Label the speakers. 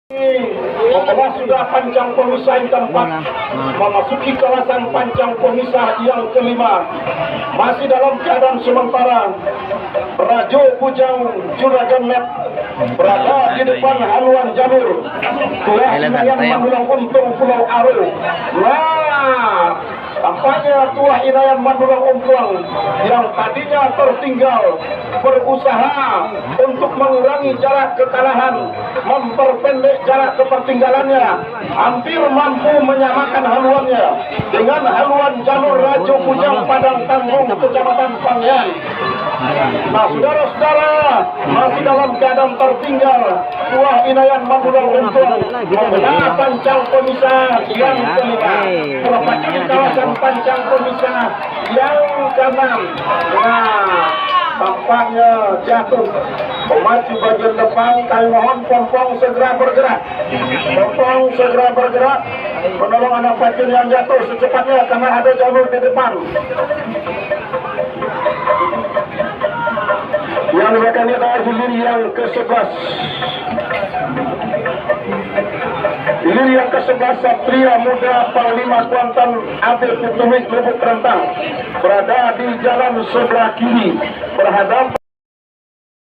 Speaker 1: Setelah sudah pancang pemisah yang keempat, memasuki kawasan pancang pemisah yang kelima, masih dalam keadaan sementara. Rajo Bujang Juragan Net berada di depan haluan jalur. Tuah Inayan Mandulang Untung Pulau Aro. Nah, tampaknya Tuah Inayan Mandulang Untung yang tadinya tertinggal berusaha untuk mengurangi jarak kekalahan, memperpendek jarak ketertinggalannya, hampir mampu menyamakan haluannya dengan haluan jalur Rajo Bujang Padang Tanggung Kecamatan Pangyan. Nah, saudara-saudara, masih dalam keadaan tertinggal. Tuah Inayan Mandulang Untung membelah pancang pemisah yang kelima, memasuki kawasan pancang pemisah yang keenam. Nah, tampaknya jatuh. Pemacu bagian depan, kami mohon pompong segera bergerak. Pompong segera bergerak, menolong anak pacun yang jatuh secepatnya karena ada jalur di depan. Yang akan adalah hilir yang ke-11. Hilir yang ke-11 Satria Muda Panglima Kuantan Abel Putumik Lubuk Rentang berada di jalan sebelah kiri berhadapan